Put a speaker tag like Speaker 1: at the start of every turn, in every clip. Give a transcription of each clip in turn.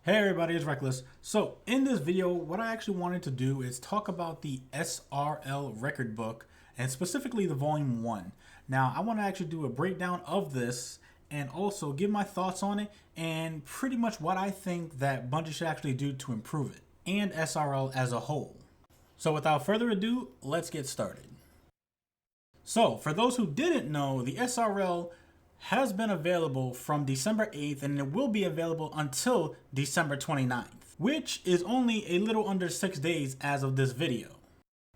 Speaker 1: Hey everybody, it's Reckless. So in this video, what I actually wanted to do is talk about the SRL Record Book and specifically the Volume 1. Now I want to actually do a breakdown of this and also give my thoughts on it and pretty much what I think that Bungie should actually do to improve it and SRL as a whole. So without further ado, let's get started. So for those who didn't know, the SRL has been available from December 8th and it will be available until December 29th, which is only a little under 6 days as of this video.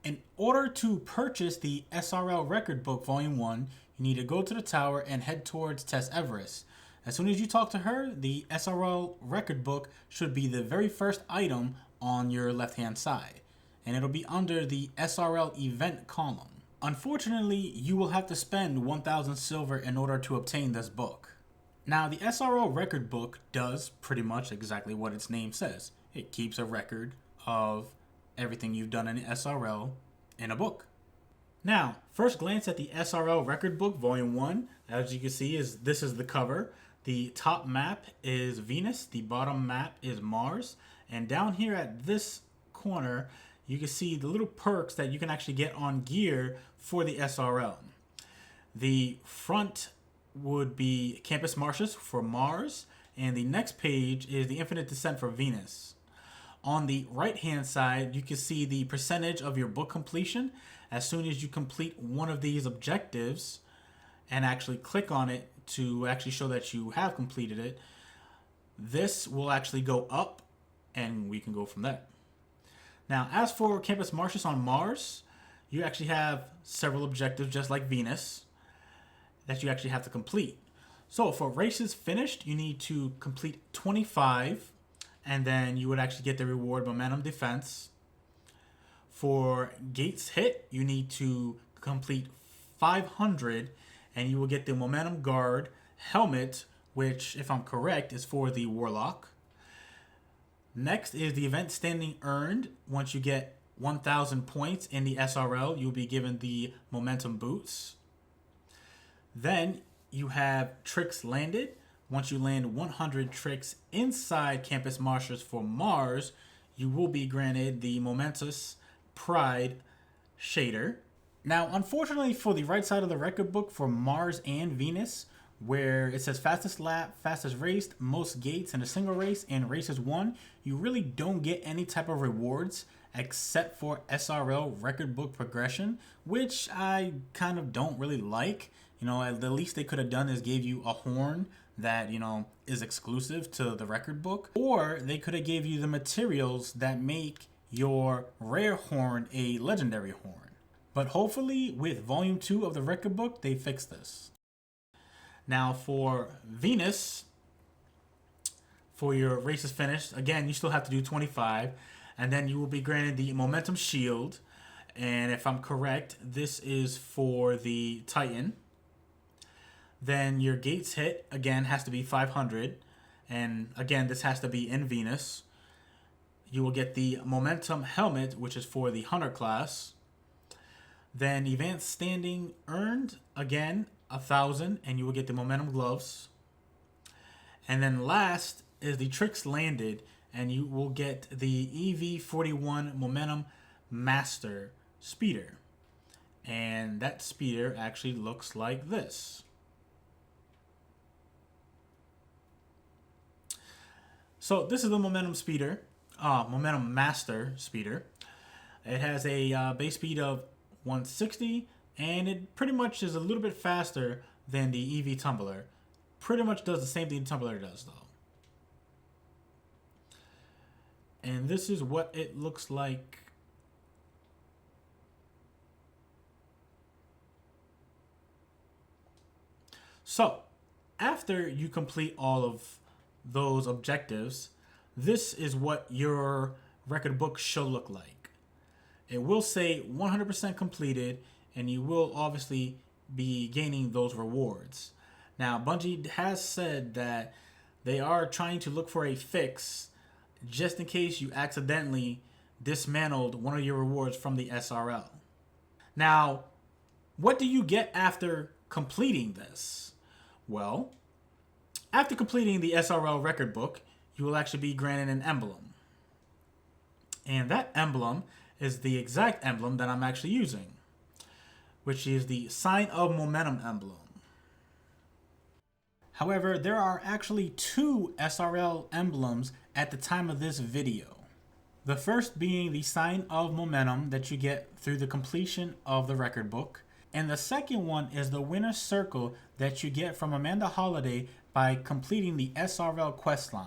Speaker 1: In order to purchase the SRL Record Book Volume 1, you need to go to the tower and head towards Tess Everest. As soon as you talk to her, the SRL Record Book should be the very first item on your left hand side, and it'll be under the SRL event column. Unfortunately, you will have to spend 1,000 silver in order to obtain this book. Now, the SRL Record Book does pretty much exactly what its name says. It keeps a record of everything you've done in the SRL in a book. Now, first glance at the SRL Record Book Volume 1, as you can see, this is the cover. The top map is Venus, the bottom map is Mars, and down here at this corner, you can see the little perks that you can actually get on gear for the SRL. The front would be Campus Martius for Mars, and the next page is the Infinite Descent for Venus. On the right hand side, you can see the percentage of your book completion. As soon as you complete one of these objectives and actually click on it to actually show that you have completed it, this will actually go up and we can go from there. Now, as for Campus Martius on Mars, you actually have several objectives just like Venus that you actually have to complete. So for races finished, you need to complete 25 and then you would actually get the reward Momentum Defense. For gates hit, you need to complete 500 and you will get the Momentum Guard helmet, which, if I'm correct, is for the Warlock. Next is the event standing earned. Once you get 1,000 points in the SRL, you'll be given the Momentum Boots. Then you have tricks landed. Once you land 100 tricks inside Campus Martius for Mars, you will be granted the Momentous Pride shader. Now, unfortunately for the right side of the record book for Mars and Venus, where it says fastest lap, fastest race, most gates in a single race, and races won, you really don't get any type of rewards except for SRL record book progression, which I kind of don't really like. You know, at the least they could have done is gave you a horn that, you know, is exclusive to the record book, or they could have gave you the materials that make your rare horn a legendary horn. But hopefully with Volume 2 of the record book, they fix this. Now for Venus, for your races finished, again, you still have to do 25, and then you will be granted the Momentum Shield. And if I'm correct, this is for the Titan. Then your gates hit, again, has to be 500. And again, this has to be in Venus. You will get the Momentum Helmet, which is for the Hunter class. Then Advanced Standing earned, again, 1,000, and you will get the Momentum Gloves. And then last is the Tricks Landed, and you will get the EV41 Momentum Master Speeder. And that speeder actually looks like this. So this is the Momentum Speeder, Momentum Master Speeder. It has a base speed of 160, and it pretty much is a little bit faster than the EV Tumbler. Pretty much does the same thing the Tumbler does, though. And this is what it looks like. So, after you complete all of those objectives, this is what your record book should look like. It will say 100% completed, and you will obviously be gaining those rewards. Now, Bungie has said that they are trying to look for a fix just in case you accidentally dismantled one of your rewards from the SRL. Now, what do you get after completing this? Well, after completing the SRL record book, you will actually be granted an emblem. And that emblem is the exact emblem that I'm actually using, which is the Sign of Momentum emblem. However, there are actually 2 SRL emblems at the time of this video. The first being the Sign of Momentum that you get through the completion of the record book. And the second one is the Winner's Circle that you get from Amanda Holliday by completing the SRL questline.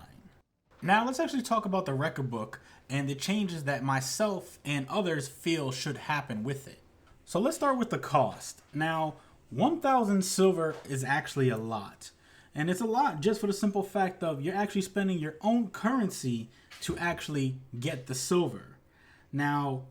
Speaker 1: Now let's actually talk about the record book and the changes that myself and others feel should happen with it. So let's start with the cost. Now, 1,000 silver is actually a lot. And it's a lot just for the simple fact of you're actually spending your own currency to actually get the silver. Now,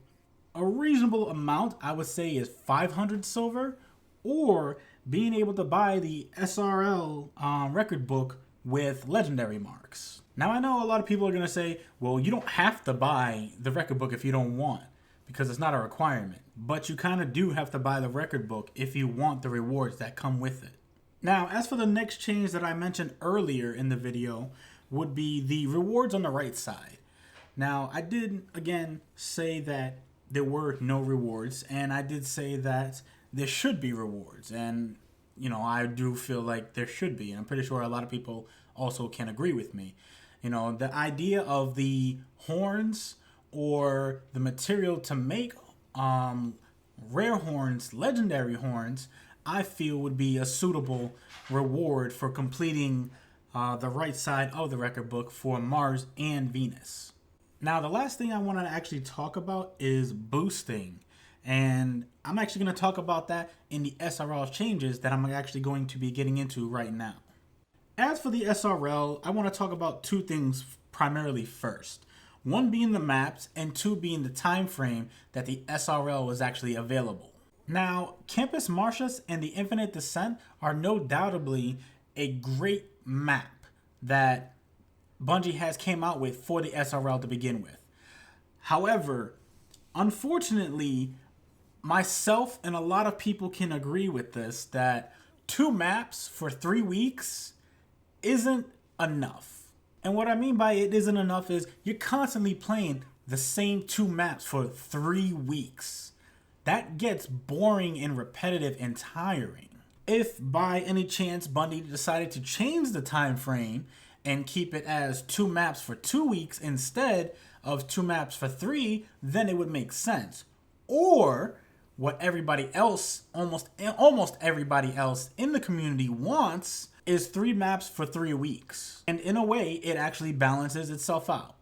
Speaker 1: a reasonable amount, I would say, is 500 silver, or being able to buy the SRL record book with legendary marks. Now, I know a lot of people are going to say, well, you don't have to buy the record book if you don't want, because it's not a requirement. But you kind of do have to buy the record book if you want the rewards that come with it. Now, as for the next change that I mentioned earlier in the video, would be the rewards on the right side. Now, I did, again, say that there were no rewards, and I did say that there should be rewards. And, you know, I do feel like there should be, and I'm pretty sure a lot of people also can agree with me. You know, the idea of the horns or the material to make rare horns, legendary horns, I feel would be a suitable reward for completing the right side of the record book for Mars and Venus. Now, the last thing I want to actually talk about is boosting. And I'm actually going to talk about that in the SRL changes that I'm actually going to be getting into right now. As for the SRL, I want to talk about 2 things primarily first. 1 being the maps, and 2 being the time frame that the SRL was actually available. Now, Campus Martius and the Infinite Descent are no doubtably a great map that Bungie has came out with for the SRL to begin with. However, unfortunately, myself and a lot of people can agree with this, that 2 maps for 3 weeks isn't enough. And what I mean by it isn't enough is you're constantly playing the same 2 maps for 3 weeks. That gets boring and repetitive and tiring. If by any chance Bungie decided to change the time frame and keep it as 2 maps for 2 weeks instead of 2 maps for 3, then it would make sense. Or what everybody else, almost everybody else in the community wants, is 3 maps for 3 weeks. And in a way, it actually balances itself out,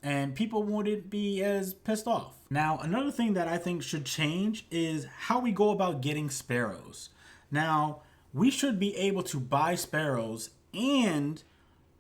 Speaker 1: and people wouldn't be as pissed off. Now, another thing that I think should change is how we go about getting sparrows. Now, we should be able to buy sparrows and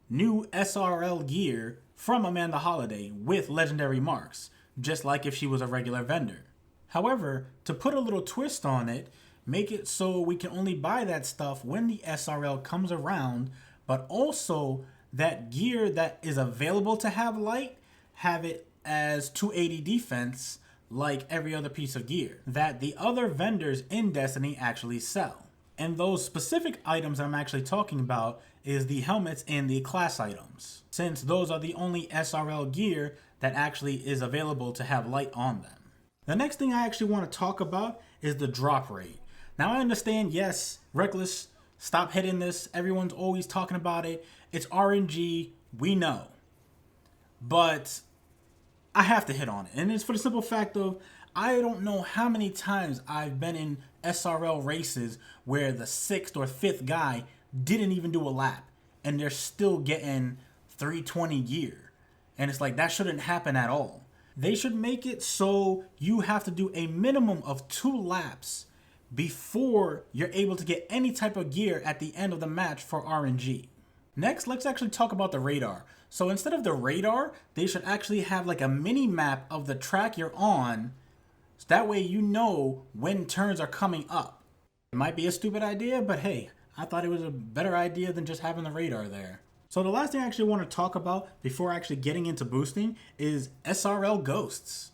Speaker 1: new SRL gear from Amanda Holliday with legendary marks, just like if she was a regular vendor. However, to put a little twist on it, make it so we can only buy that stuff when the SRL comes around, but also that gear that is available to have light, have it as 280 defense like every other piece of gear that the other vendors in Destiny actually sell. And those specific items that I'm actually talking about is the helmets and the class items, since those are the only SRL gear that actually is available to have light on them. The next thing I actually want to talk about is the drop rate. Now, I understand, yes, Reckless, stop hitting this. Everyone's always talking about it. It's RNG, we know. But I have to hit on it. And it's for the simple fact of, I don't know how many times I've been in SRL races where the 6th or 5th guy didn't even do a lap, and they're still getting 320 gear. And it's like, that shouldn't happen at all. They should make it so you have to do a minimum of 2 laps before you're able to get any type of gear at the end of the match for RNG. Next, let's actually talk about the radar. So instead of the radar, they should actually have like a mini map of the track you're on, so that way you know when turns are coming up. It might be a stupid idea, but hey, I thought it was a better idea than just having the radar there. So the last thing I actually want to talk about before actually getting into boosting is SRL ghosts.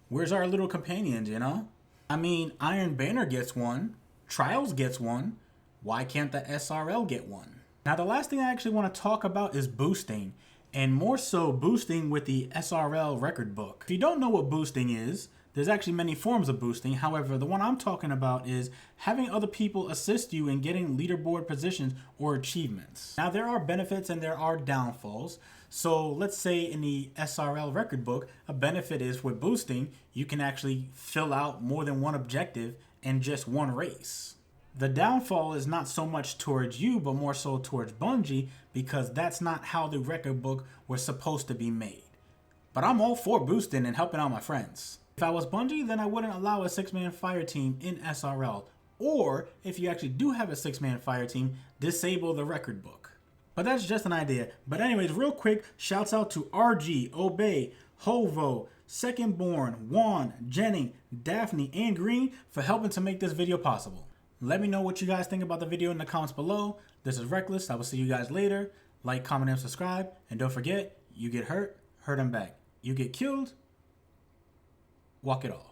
Speaker 1: Where's our little companions, you know? I mean, Iron Banner gets one, Trials gets one, why can't the SRL get one? Now the last thing I actually want to talk about is boosting. and more so boosting with the SRL Record Book. If you don't know what boosting is, there's actually many forms of boosting. However, the one I'm talking about is having other people assist you in getting leaderboard positions or achievements. Now, there are benefits and there are downfalls. So let's say in the SRL Record Book, a benefit is with boosting, you can actually fill out more than one objective in just one race. The downfall is not so much towards you, but more so towards Bungie, because that's not how the record book was supposed to be made. But I'm all for boosting and helping out my friends. If I was Bungie, then I wouldn't allow a 6-man fire team in SRL. Or, if you actually do have a 6-man fire team, disable the record book. But that's just an idea. But anyways, real quick, shouts out to RG, Obey, Hovo, Second Born, Juan, Jenny, Daphne, and Green for helping to make this video possible. Let me know what you guys think about the video in the comments below. This is Reckless. I will see you guys later. Like, comment, and subscribe. And don't forget, you get hurt, hurt them back. You get killed, walk it off.